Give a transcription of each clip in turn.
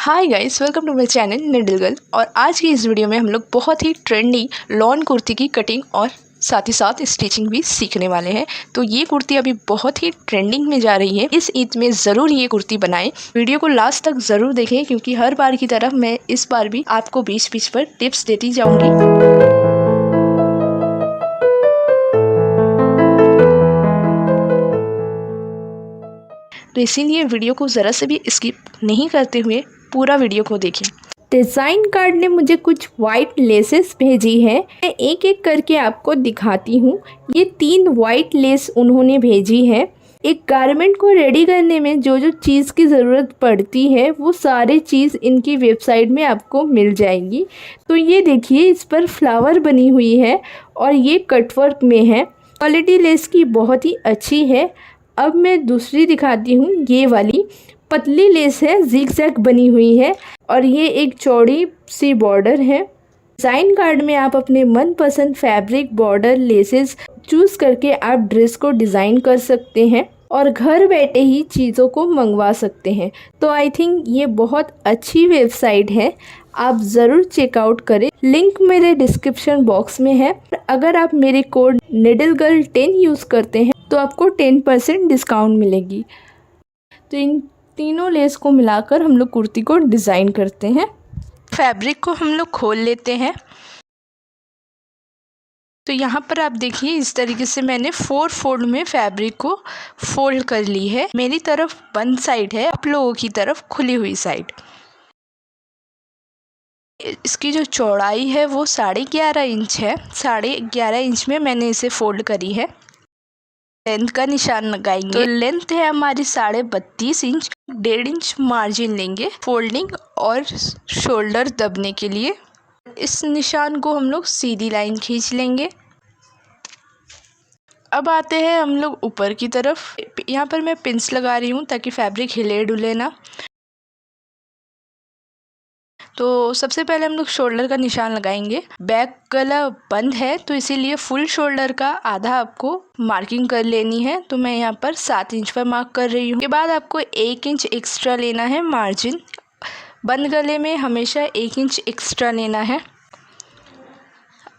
Hi guys, welcome to my channel Needle Girl. और आज की इस वीडियो में हम लोग बहुत ही ट्रेंडी लॉन कुर्ती की कटिंग और साथ ही साथ स्टिचिंग भी सीखने वाले हैं। तो ये कुर्ती अभी बहुत ही ट्रेंडिंग में जा रही है। इस ईद में ज़रूर ये कुर्ती बनाएं। वीडियो को लास्ट तक ज़रूर देखें क्योंकि हर बार की तरह मैं इस बार भी आपको बीच बीच पर टिप्स देती जाऊँगी। तो इसीलिए वीडियो को ज़रा से भी स्किप नहीं करते हुए पूरा वीडियो को देखें। डिज़ाइन कार्ड ने मुझे कुछ वाइट लेसेस भेजी है। मैं एक एक करके आपको दिखाती हूँ। ये 3 वाइट लेस उन्होंने भेजी है। एक गारमेंट को रेडी करने में जो जो चीज़ की ज़रूरत पड़ती है वो सारी चीज़ इनकी वेबसाइट में आपको मिल जाएगी। तो ये देखिए, इस पर फ्लावर बनी हुई है और ये कटवर्क में है। क्वालिटी लेस की बहुत ही अच्छी है। अब मैं दूसरी दिखाती हूँ। ये वाली पतली लेस है, जिगजैग बनी हुई है और ये एक चौड़ी सी बॉर्डर है। डिज़ाइन कार्ड में आप अपने मनपसंद फैब्रिक, बॉर्डर, लेसेस चूज़ करके आप ड्रेस को डिज़ाइन कर सकते हैं और घर बैठे ही चीज़ों को मंगवा सकते हैं। तो आई थिंक ये बहुत अच्छी वेबसाइट है, आप ज़रूर चेकआउट करें। लिंक मेरे डिस्क्रिप्शन बॉक्स में है। अगर आप मेरे कोड NIDLGIRL10 यूज़ करते हैं तो आपको 10% डिस्काउंट मिलेगी। तो इन तीनों लेस को मिलाकर हम लोग कुर्ती को डिज़ाइन करते हैं। फैब्रिक को हम लोग खोल लेते हैं। तो यहाँ पर आप देखिए, इस तरीके से मैंने 4 फोल्ड में फैब्रिक को फोल्ड कर ली है। मेरी तरफ बंद साइड है, आप लोगों की तरफ खुली हुई साइड। इसकी जो चौड़ाई है वो 11.5 इंच है। 11.5 इंच में मैंने इसे फोल्ड करी है। लेंथ का निशान लगाएंगे। तो लेंथ है हमारी 32.5 इंच। 1.5 इंच मार्जिन लेंगे फोल्डिंग और शोल्डर दबने के लिए। इस निशान को हम लोग सीधी लाइन खींच लेंगे। अब आते हैं हम लोग ऊपर की तरफ। यहाँ पर मैं पिंस लगा रही हूँ ताकि फैब्रिक हिले डुले ना। तो सबसे पहले हम लोग शोल्डर का निशान लगाएंगे। बैक गला बंद है तो इसीलिए फुल शोल्डर का आधा आपको मार्किंग कर लेनी है। तो मैं यहाँ पर 7 इंच पर मार्क कर रही हूँ। के बाद आपको 1 इंच एक्स्ट्रा लेना है मार्जिन। बंद गले में हमेशा 1 इंच एक्स्ट्रा लेना है।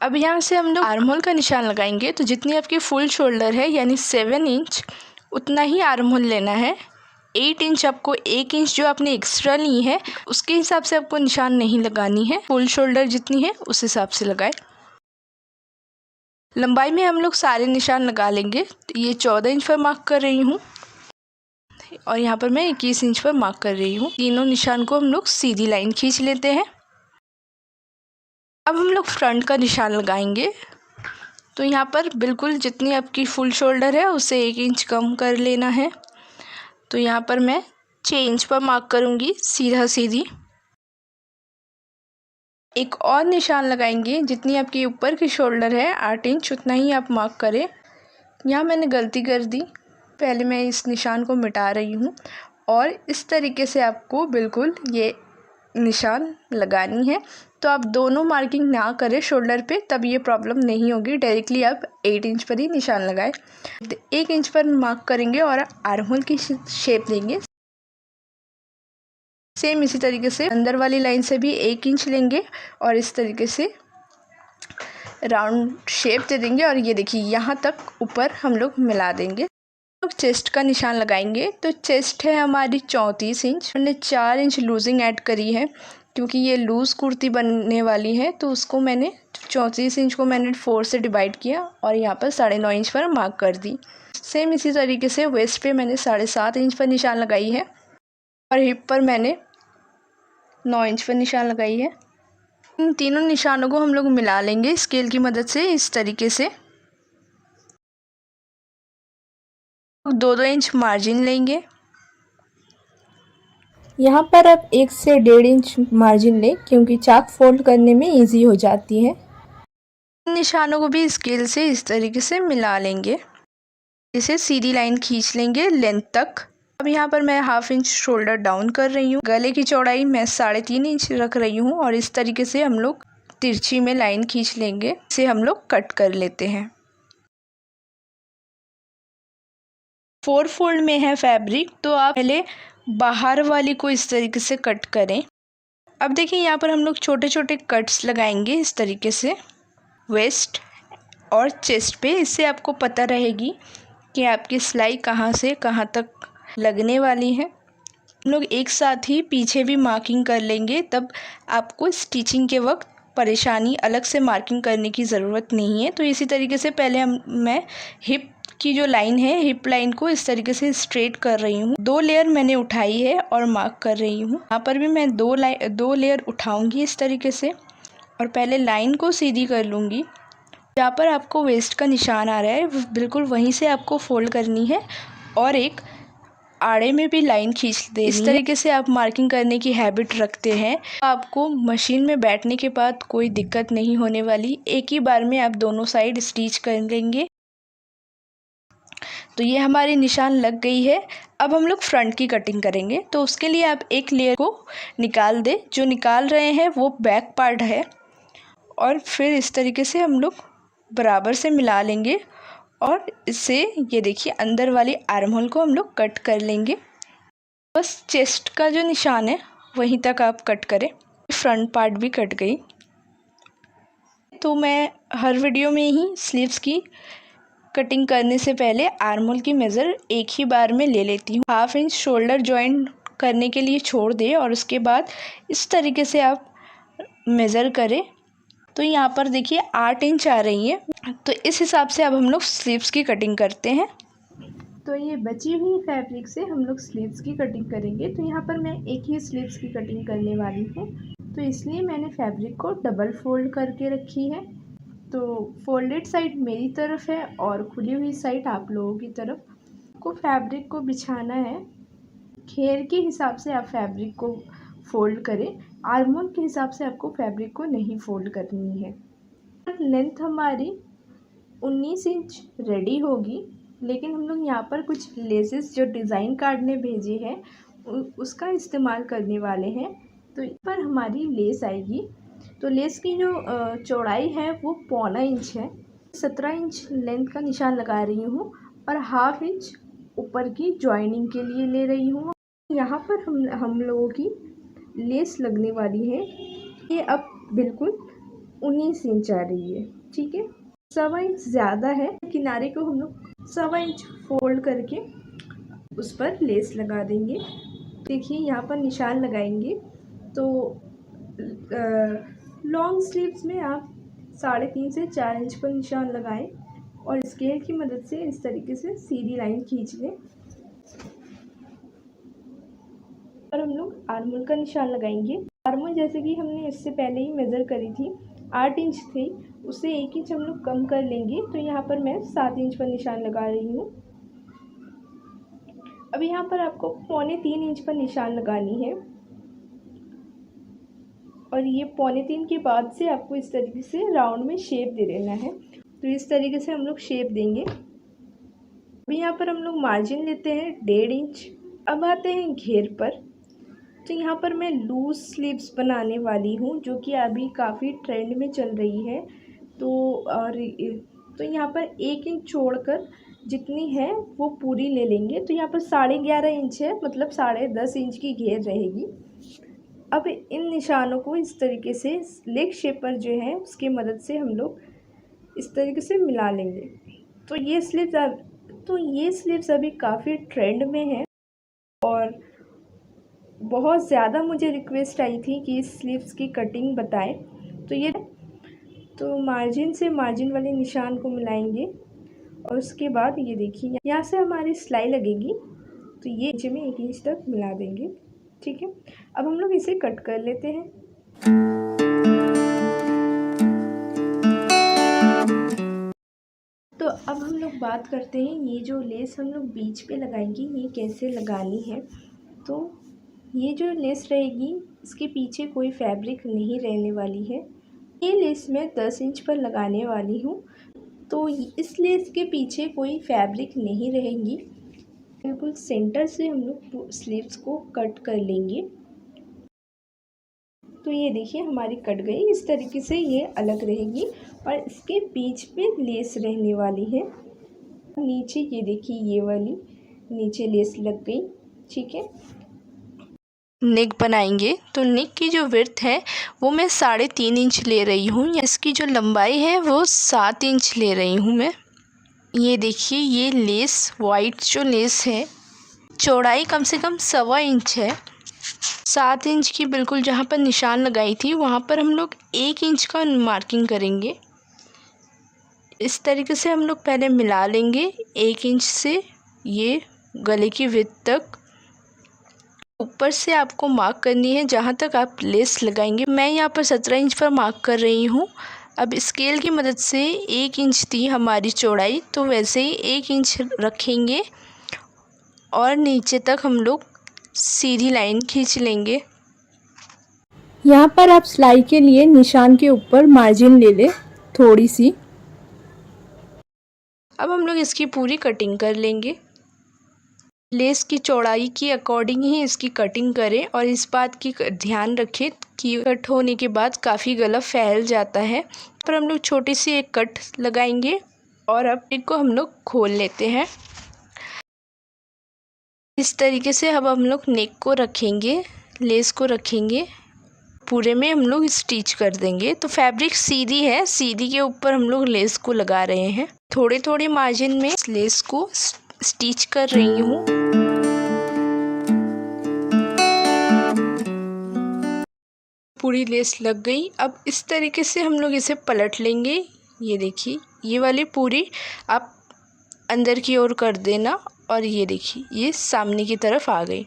अब यहाँ से हम लोग आर्म होल का निशान लगाएंगे। तो जितनी आपकी फुल शोल्डर है यानी 7 इंच, उतना ही आर्म होल लेना है। 8 इंच आपको 1 इंच जो आपने एक्स्ट्रा ली है उसके हिसाब से आपको निशान नहीं लगानी है। फुल शोल्डर जितनी है उस हिसाब से लगाए। लंबाई में हम लोग सारे निशान लगा लेंगे। तो ये 14 इंच पर मार्क कर रही हूँ और यहाँ पर मैं 21 इंच पर मार्क कर रही हूँ। तीनों निशान को हम लोग सीधी लाइन खींच लेते हैं। अब हम लोग फ्रंट का निशान लगाएंगे। तो यहाँ पर बिल्कुल जितनी आपकी फुल शोल्डर है उससे 1 इंच कम कर लेना है। तो यहाँ पर मैं 6 इंच पर मार्क करूँगी सीधा सीधी। एक और निशान लगाएंगे। जितनी आपकी ऊपर की शोल्डर है 8 इंच, उतना ही आप मार्क करें। यहाँ मैंने गलती कर दी, पहले मैं इस निशान को मिटा रही हूँ और इस तरीके से आपको बिल्कुल ये निशान लगानी है। तो आप दोनों मार्किंग ना करें शोल्डर पे, तब ये प्रॉब्लम नहीं होगी। डायरेक्टली आप 8 इंच पर ही निशान लगाएं। 1 इंच पर मार्क करेंगे और आर्म होल की शेप देंगे। सेम इसी तरीके से अंदर वाली लाइन से भी 1 इंच लेंगे और इस तरीके से राउंड शेप दे देंगे। और ये देखिए, यहाँ तक ऊपर हम लोग मिला देंगे। लोग चेस्ट का निशान लगाएंगे। तो चेस्ट है हमारी 34 इंच। मैंने 4 इंच लूजिंग ऐड करी है क्योंकि ये लूज़ कुर्ती बनने वाली है। तो उसको मैंने 34 इंच को मैंने 4 से डिवाइड किया और यहाँ पर 9.5 इंच पर मार्क कर दी। सेम इसी तरीके से वेस्ट पे मैंने 7.5 इंच पर निशान लगाई है और हिप पर मैंने 9 इंच पर निशान लगाई है। इन तीनों निशानों को हम लोग मिला लेंगे स्केल की मदद से। इस तरीके से 2-2 इंच मार्जिन लेंगे। यहाँ पर आप 1 से 1.5 इंच मार्जिन लें क्योंकि चाक फोल्ड करने में इजी हो जाती है। निशानों को भी स्केल से इस तरीके से मिला लेंगे। इसे सीधी लाइन खींच लेंगे लेंथ तक। अब यहाँ पर मैं 1/2 इंच शोल्डर डाउन कर रही हूँ। गले की चौड़ाई मैं 3.5 इंच रख रही हूँ और इस तरीके से हम लोग तिरछी में लाइन खींच लेंगे। इसे हम लोग कट कर लेते हैं। 4 फोल्ड में है फैब्रिक, तो आप पहले बाहर वाली को इस तरीके से कट करें। अब देखिए यहाँ पर हम लोग छोटे छोटे कट्स लगाएंगे इस तरीके से वेस्ट और चेस्ट पे। इससे आपको पता रहेगी कि आपकी सिलाई कहाँ से कहाँ तक लगने वाली है। हम लोग एक साथ ही पीछे भी मार्किंग कर लेंगे, तब आपको स्टिचिंग के वक्त परेशानी अलग से मार्किंग करने की ज़रूरत नहीं है। तो इसी तरीके से पहले मैं हिप की जो लाइन है, हिप लाइन को इस तरीके से स्ट्रेट कर रही हूँ। 2 लेयर मैंने उठाई है और मार्क कर रही हूँ। यहाँ पर भी मैं 2 लेयर उठाऊँगी इस तरीके से और पहले लाइन को सीधी कर लूँगी। जहाँ पर आपको वेस्ट का निशान आ रहा है बिल्कुल वहीं से आपको फोल्ड करनी है और एक आड़े में भी लाइन खींच देनी है। इस तरीके से आप मार्किंग करने की हैबिट रखते हैं, आपको मशीन में बैठने के बाद कोई दिक्कत नहीं होने वाली। एक ही बार में आप दोनों साइड स्टिच कर लेंगे। तो ये हमारी निशान लग गई है। अब हम लोग फ्रंट की कटिंग करेंगे, तो उसके लिए आप एक लेयर को निकाल दें। जो निकाल रहे हैं वो बैक पार्ट है और फिर इस तरीके से हम लोग बराबर से मिला लेंगे और इससे ये देखिए अंदर वाली आर्म होल को हम लोग कट कर लेंगे। बस चेस्ट का जो निशान है वहीं तक आप कट करें। फ्रंट पार्ट भी कट गई। तो मैं हर वीडियो में ही स्लीव्स की कटिंग करने से पहले आर्म होल की मेज़र एक ही बार में ले लेती हूँ। 1/2 इंच शोल्डर जॉइंट करने के लिए छोड़ दें और उसके बाद इस तरीके से आप मेज़र करें। तो यहाँ पर देखिए 8 इंच आ रही है। तो इस हिसाब से अब हम लोग स्लीव्स की कटिंग करते हैं। तो ये बची हुई फैब्रिक से हम लोग स्लीव्स की कटिंग करेंगे। तो यहाँ पर मैं एक ही स्लीव्स की कटिंग करने वाली हूँ, तो इसलिए मैंने फैब्रिक को डबल फोल्ड करके रखी है। तो फोल्डेड साइड मेरी तरफ है और खुली हुई साइड आप लोगों की तरफ। को फैब्रिक को बिछाना है, घेर के हिसाब से आप फैब्रिक को फोल्ड करें। आर्म होल के हिसाब से आपको फैब्रिक को नहीं फोल्ड करनी है। लेंथ हमारी 19 इंच रेडी होगी, लेकिन हम लोग यहाँ पर कुछ लेसेस जो डिज़ाइन कार्ड ने भेजे हैं उसका इस्तेमाल करने वाले हैं। तो इस पर हमारी लेस आएगी। तो लेस की जो चौड़ाई है वो 1.25 इंच है। 17 इंच लेंथ का निशान लगा रही हूँ और 1/2 इंच ऊपर की जॉइनिंग के लिए ले रही हूँ। यहाँ पर हम लोगों की लेस लगने वाली है। ये अब बिल्कुल 19 इंच आ रही है, ठीक है। 1.25 इंच ज़्यादा है, किनारे को हम लोग 1.25 इंच फोल्ड करके उस पर लेस लगा देंगे। देखिए यहाँ पर निशान लगाएंगे। तो लॉन्ग स्लीव्स में आप 3.5 से 4 इंच पर निशान लगाएं और स्केल की मदद से इस तरीके से सीधी लाइन खींच लें। और हम लोग आर्म होल का निशान लगाएंगे। आर्म होल जैसे कि हमने इससे पहले ही मेज़र करी थी, 8 इंच थी, उससे 1 इंच हम लोग कम कर लेंगे। तो यहाँ पर मैं 7 इंच पर निशान लगा रही हूँ। अब यहाँ पर आपको 2.25 इंच पर निशान लगानी है और ये 2.25 के बाद से आपको इस तरीके से राउंड में शेप दे देना है। तो इस तरीके से हम लोग शेप देंगे। अभी यहाँ पर हम लोग मार्जिन लेते हैं 1.5 इंच। अब आते हैं घेर पर। तो यहाँ पर मैं लूज स्लीव्स बनाने वाली हूँ, जो कि अभी काफ़ी ट्रेंड में चल रही है। तो यहाँ पर 1 इंच छोड़कर जितनी है वो पूरी ले लेंगे। तो यहाँ पर 11.5 इंच है, मतलब 10.5 इंच की घेर रहेगी। अब इन निशानों को इस तरीके से लेग शेप पर जो है उसकी मदद से हम लोग इस तरीके से मिला लेंगे। तो ये स्लीव्स अभी काफ़ी ट्रेंड में है और बहुत ज़्यादा मुझे रिक्वेस्ट आई थी कि इस स्लीव्स की कटिंग बताएं। तो मार्जिन से मार्जिन वाले निशान को मिलाएंगे और उसके बाद ये देखिए यहाँ से हमारी सिलाई लगेगी। तो ये नीचे में 1 इंच तक मिला देंगे, ठीक है। अब हम लोग इसे कट कर लेते हैं। तो अब हम लोग बात करते हैं ये जो लेस हम लोग बीच पे लगाएंगे ये कैसे लगानी है। तो ये जो लेस रहेगी इसके पीछे कोई फैब्रिक नहीं रहने वाली है। ये लेस मैं 10 इंच पर लगाने वाली हूँ। तो इस लेस के पीछे कोई फैब्रिक नहीं रहेगी। बिल्कुल सेंटर से हम लोग स्लीव्स को कट कर लेंगे। तो ये देखिए हमारी कट गई। इस तरीके से ये अलग रहेगी और इसके बीच पे लेस रहने वाली है। नीचे ये देखिए ये वाली नीचे लेस लग गई, ठीक है। नेक बनाएंगे तो नेक की जो विड्थ है वो मैं 3.5 इंच ले रही हूँ। इसकी जो लंबाई है वो 7 इंच ले रही हूँ मैं। ये देखिए, ये लेस वाइट जो लेस है चौड़ाई कम से कम 1.25 इंच है। 7 इंच की बिल्कुल जहाँ पर निशान लगाई थी वहाँ पर हम लोग 1 इंच का मार्किंग करेंगे। इस तरीके से हम लोग पहले मिला लेंगे 1 इंच से ये गले की विड्थ तक। ऊपर से आपको मार्क करनी है जहाँ तक आप लेस लगाएंगे। मैं यहाँ पर 17 इंच पर मार्क कर रही हूँ। अब स्केल की मदद से 1 इंच थी हमारी चौड़ाई, तो वैसे ही 1 इंच रखेंगे और नीचे तक हम लोग सीधी लाइन खींच लेंगे। यहाँ पर आप सिलाई के लिए निशान के ऊपर मार्जिन ले लें थोड़ी सी। अब हम लोग इसकी पूरी कटिंग कर लेंगे। लेस की चौड़ाई के अकॉर्डिंग ही इसकी कटिंग करें और इस बात की ध्यान रखें कि कट होने के बाद काफ़ी गला फैल जाता है। पर हम लोग छोटी सी एक कट लगाएंगे और अब इसको हम लोग खोल लेते हैं। इस तरीके से अब हम लोग नेक को रखेंगे, लेस को रखेंगे, पूरे में हम लोग स्टिच कर देंगे। तो फैब्रिक सीधी है, सीधी के ऊपर हम लोग लेस को लगा रहे हैं। थोड़े थोड़े मार्जिन में इस लेस को स्टिच कर रही हूँ। पूरी लेस लग गई। अब इस तरीके से हम लोग इसे पलट लेंगे। ये देखिए, ये वाली पूरी आप अंदर की ओर कर देना और ये देखिए ये सामने की तरफ आ गई।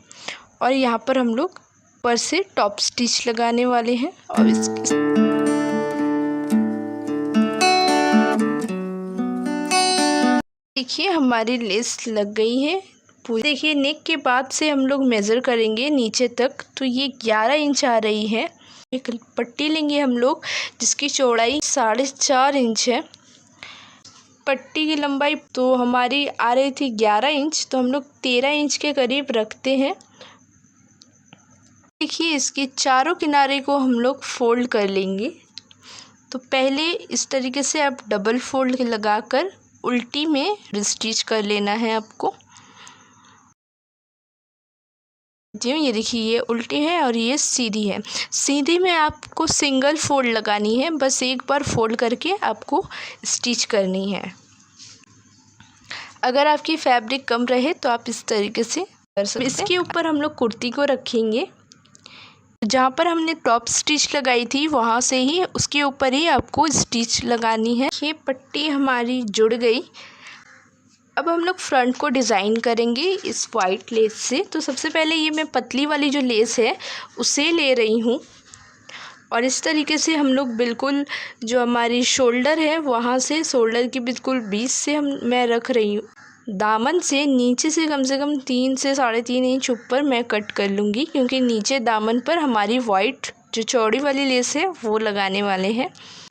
और यहाँ पर हम लोग ऊपर से टॉप स्टिच लगाने वाले हैं और देखिए हमारी लेस लग गई है पूरी। देखिए नेक के बाद से हम लोग मेज़र करेंगे नीचे तक, तो ये 11 इंच आ रही है। एक पट्टी लेंगे हम लोग जिसकी चौड़ाई 4.5 इंच है। पट्टी की लंबाई तो हमारी आ रही थी 11 इंच, तो हम लोग 13 इंच के करीब रखते हैं। देखिए इसके चारों किनारे को हम लोग फोल्ड कर लेंगे। तो पहले इस तरीके से आप डबल फोल्ड लगाकर उल्टी में स्टिच कर लेना है आपको। ये देखिए ये उल्टी है और ये सीधी है। सीधी में आपको सिंगल फोल्ड लगानी है, बस एक बार फोल्ड करके आपको स्टिच करनी है। अगर आपकी फैब्रिक कम रहे तो आप इस तरीके से कर सकते हैं। इसके ऊपर हम लोग कुर्ती को रखेंगे। जहाँ पर हमने टॉप स्टिच लगाई थी वहाँ से ही उसके ऊपर ही आपको स्टिच लगानी है। ये पट्टी हमारी जुड़ गई। अब हम लोग फ्रंट को डिज़ाइन करेंगे इस वाइट लेस से। तो सबसे पहले ये मैं पतली वाली जो लेस है उसे ले रही हूँ और इस तरीके से हम लोग बिल्कुल जो हमारी शोल्डर है वहाँ से शोल्डर की बिल्कुल बीच से मैं रख रही हूँ। दामन से नीचे से कम 3 से 3.5 इंच ऊपर मैं कट कर लूँगी, क्योंकि नीचे दामन पर हमारी वाइट जो चौड़ी वाली लेस है वो लगाने वाले हैं।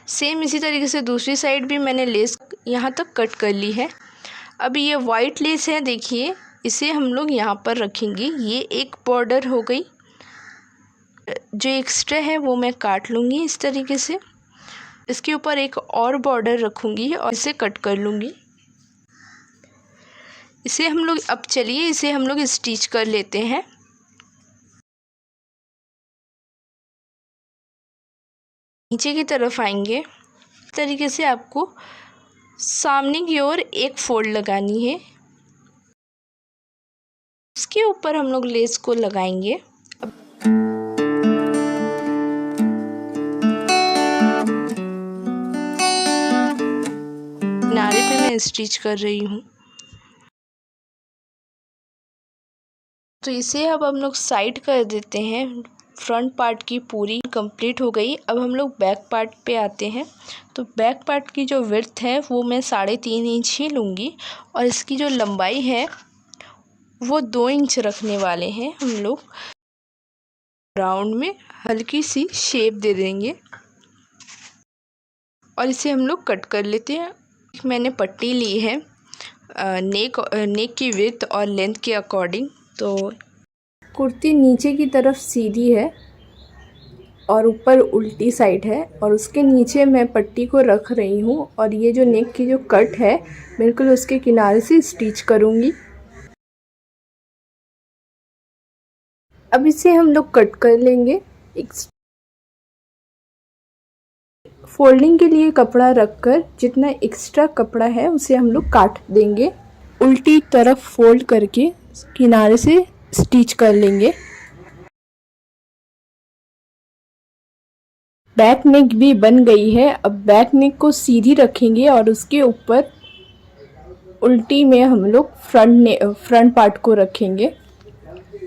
सेम इसी तरीके से दूसरी साइड भी मैंने लेस यहाँ तक कट कर ली है। अब ये वाइट लेस है, देखिए इसे हम लोग यहाँ पर रखेंगे। ये एक बॉर्डर हो गई, जो एक्स्ट्रा है वो मैं काट लूँगी इस तरीके से। इसके ऊपर एक और बॉर्डर रखूँगी और इसे कट कर लूँगी। इसे हम लोग अब चलिए इसे हम लोग स्टिच कर लेते हैं। नीचे की तरफ आएंगे, इस तरीके से आपको सामने की ओर एक फोल्ड लगानी है। इसके ऊपर हम लोग लेस को लगाएंगे। किनारे पे मैं स्टिच कर रही हूँ। तो इसे अब हम लोग साइड कर देते हैं। फ्रंट पार्ट की पूरी कंप्लीट हो गई। अब हम लोग बैक पार्ट पे आते हैं। तो बैक पार्ट की जो विड्थ है वो मैं 3.5 इंच ही लूँगी और इसकी जो लंबाई है वो 2 इंच रखने वाले हैं। हम लोग राउंड में हल्की सी शेप दे देंगे और इसे हम लोग कट कर लेते हैं। मैंने पट्टी ली है नेक की विड्थ और लेंथ के अकॉर्डिंग। तो कुर्ती नीचे की तरफ सीधी है और ऊपर उल्टी साइड है और उसके नीचे मैं पट्टी को रख रही हूँ और ये जो नेक की जो कट है बिल्कुल उसके किनारे से स्टिच करूँगी। अब इसे हम लोग कट कर लेंगे। एक फोल्डिंग के लिए कपड़ा रखकर जितना एक्स्ट्रा कपड़ा है उसे हम लोग काट देंगे। उल्टी तरफ फोल्ड करके किनारे से स्टिच कर लेंगे। बैक नेक भी बन गई है। अब बैक नेक को सीधी रखेंगे और उसके ऊपर उल्टी में हम लोग फ्रंट पार्ट को रखेंगे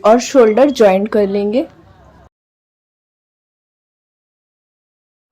और शोल्डर जॉइंट कर लेंगे।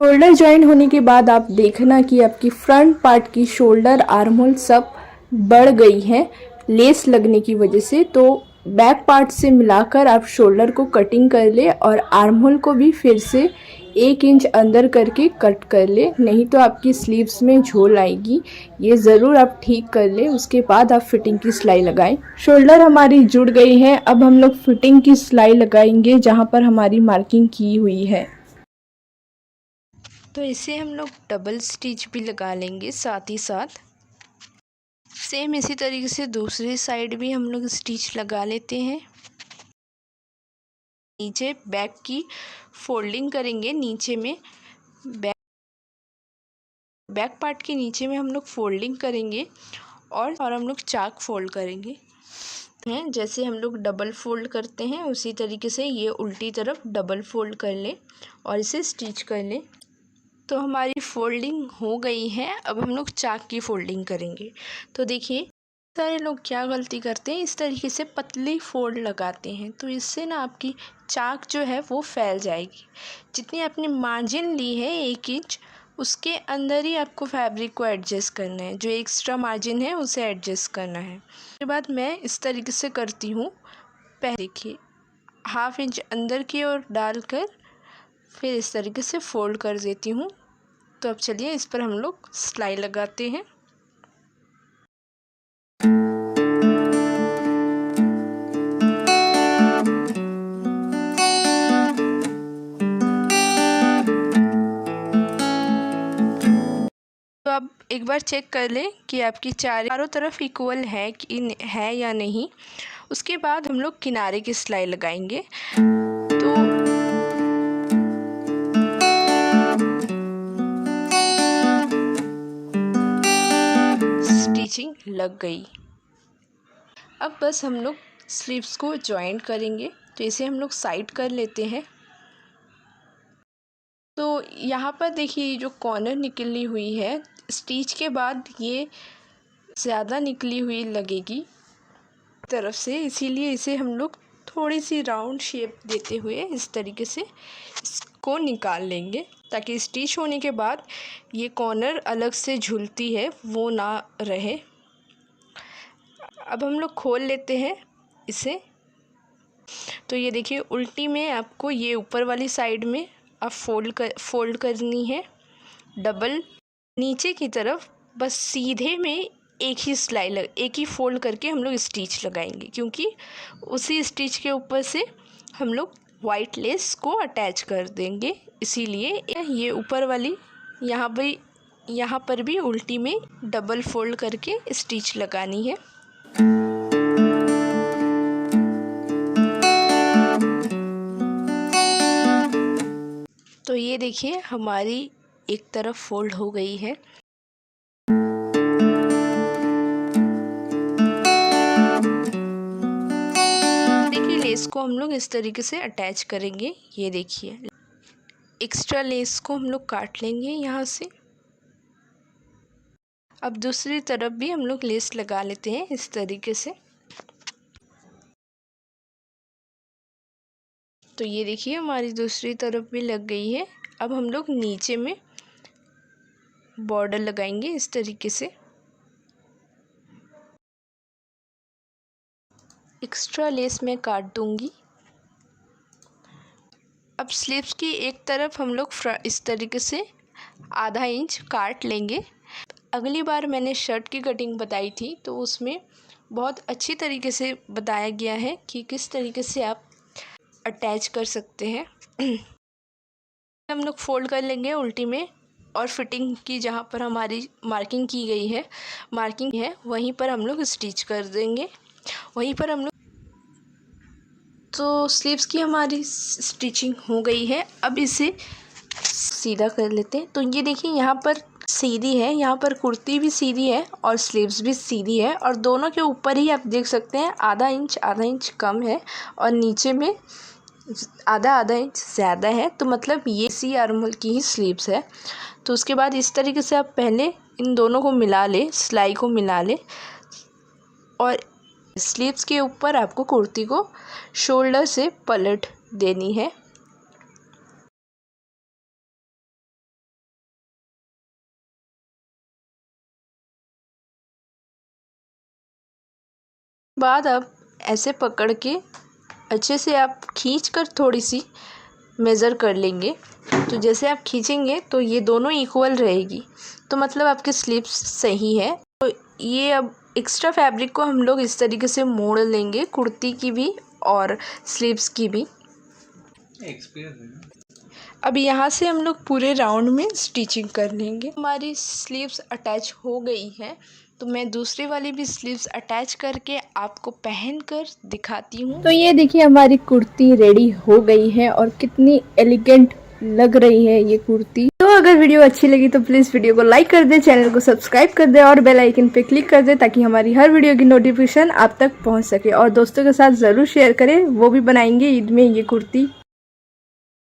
शोल्डर जॉइंट होने के बाद आप देखना कि आपकी फ्रंट पार्ट की शोल्डर आर्म होल सब बढ़ गई है लेस लगने की वजह से। तो बैक पार्ट से मिलाकर आप शोल्डर को कटिंग कर ले और आर्म होल को भी फिर से 1 इंच अंदर करके कट कर ले, नहीं तो आपकी स्लीव्स में झोल आएगी। ये ज़रूर आप ठीक कर ले, उसके बाद आप फिटिंग की सिलाई लगाएं। शोल्डर हमारी जुड़ गई है। अब हम लोग फिटिंग की सिलाई लगाएंगे जहाँ पर हमारी मार्किंग की हुई है। तो इसे हम लोग डबल स्टिच भी लगा लेंगे साथ ही साथ। सेम इसी तरीके से दूसरी साइड भी हम लोग स्टिच लगा लेते हैं। नीचे बैक की फोल्डिंग करेंगे, नीचे में बैक पार्ट के नीचे में हम लोग फोल्डिंग करेंगे और हम लोग चाक फोल्ड करेंगे हैं। जैसे हम लोग डबल फोल्ड करते हैं उसी तरीके से ये उल्टी तरफ डबल फोल्ड कर ले और इसे स्टिच कर ले। तो हमारी फोल्डिंग हो गई है। अब हम लोग चाक की फोल्डिंग करेंगे। तो देखिए सारे लोग क्या गलती करते हैं, इस तरीके से पतली फोल्ड लगाते हैं, तो इससे ना आपकी चाक जो है वो फैल जाएगी। जितनी आपने मार्जिन ली है 1 इंच, उसके अंदर ही आपको फैब्रिक को एडजस्ट करना है। जो एक्स्ट्रा मार्जिन है उसे एडजस्ट करना है। उसके बाद मैं इस तरीके से करती हूँ। पहले देखिए 1/2 इंच अंदर की ओर डालकर फिर इस तरीके से फोल्ड कर देती हूँ। तो अब चलिए इस पर हम लोग सिलाई लगाते हैं। तो अब एक बार चेक कर लें कि आपकी चारों तरफ इक्वल है या नहीं। उसके बाद हम लोग किनारे की सिलाई लगाएंगे। तो स्टिचिंग लग गई। अब बस हम लोग स्लीव्स को जॉइंट करेंगे। तो इसे हम लोग साइड कर लेते हैं। तो यहाँ पर देखिए जो कॉर्नर निकली हुई है स्टिच के बाद ये ज़्यादा निकली हुई लगेगी तरफ से, इसीलिए इसे हम लोग थोड़ी सी राउंड शेप देते हुए इस तरीके से इसको निकाल लेंगे, ताकि स्टिच होने के बाद ये कॉर्नर अलग से झूलती है वो ना रहे। अब हम लोग खोल लेते हैं इसे। तो ये देखिए उल्टी में आपको ये ऊपर वाली साइड में अब फोल्ड करनी है डबल। नीचे की तरफ बस सीधे में एक ही फोल्ड करके हम लोग स्टिच लगाएंगे, क्योंकि उसी स्टिच के ऊपर से हम लोग वाइट लेस को अटैच कर देंगे। इसीलिए ये ऊपर वाली यहाँ पर भी उल्टी में डबल फोल्ड करके स्टिच लगानी है। तो ये देखिए हमारी एक तरफ फोल्ड हो गई है। देखिए लेस को हम लोग इस तरीके से अटैच करेंगे। ये देखिए एक्स्ट्रा लेस को हम लोग काट लेंगे यहाँ से। अब दूसरी तरफ भी हम लोग लेस लगा लेते हैं इस तरीके से। तो ये देखिए हमारी दूसरी तरफ भी लग गई है। अब हम लोग नीचे में बॉर्डर लगाएंगे इस तरीके से। एक्स्ट्रा लेस मैं काट दूंगी। अब स्लीव्स की एक तरफ हम लोग इस तरीके से आधा इंच काट लेंगे। अगली बार मैंने शर्ट की कटिंग बताई थी, तो उसमें बहुत अच्छी तरीके से बताया गया है कि किस तरीके से आप अटैच कर सकते हैं। हम लोग फोल्ड कर लेंगे उल्टी में और फिटिंग की जहाँ पर हमारी मार्किंग की गई है वहीं पर हम लोग स्टिच कर देंगे। वहीं पर हम लोग तो स्लीव्स की हमारी स्टिचिंग हो गई है। अब इसे सीधा कर लेते हैं। तो ये देखिए यहाँ पर सीधी है, यहाँ पर कुर्ती भी सीधी है और स्लीव्स भी सीधी है और दोनों के ऊपर ही आप देख सकते हैं आधा इंच कम है और नीचे में आधा इंच ज़्यादा है। तो मतलब ये सी आर्महोल की ही स्लीव्स है। तो उसके बाद इस तरीके से आप पहले इन दोनों को मिला ले, सिलाई को मिला ले और स्लीव्स के ऊपर आपको कुर्ती को शोल्डर से पलट देनी है। बाद आप ऐसे पकड़ के अच्छे से आप खींचकर थोड़ी सी मेज़र कर लेंगे। तो जैसे आप खींचेंगे तो ये दोनों इक्वल रहेगी, तो मतलब आपके स्लीव्स सही है। तो ये अब एक्स्ट्रा फैब्रिक को हम लोग इस तरीके से मोड़ लेंगे, कुर्ती की भी और स्लीव्स की भी। अब यहाँ से हम लोग पूरे राउंड में स्टिचिंग कर लेंगे। हमारी स्लीव्स अटैच हो गई है, तो मैं दूसरी वाली भी स्लीव्स अटैच करके आपको पहनकर दिखाती हूँ। तो ये देखिए हमारी कुर्ती रेडी हो गई है और कितनी एलिगेंट लग रही है ये कुर्ती। तो अगर वीडियो अच्छी लगी तो प्लीज़ वीडियो को लाइक कर दे, चैनल को सब्सक्राइब कर दे और बेल आइकन पे क्लिक कर दे ताकि हमारी हर वीडियो की नोटिफिकेशन आप तक पहुंच सके। और दोस्तों के साथ ज़रूर शेयर करें, वो भी बनाएंगे ईद में ये कुर्ती।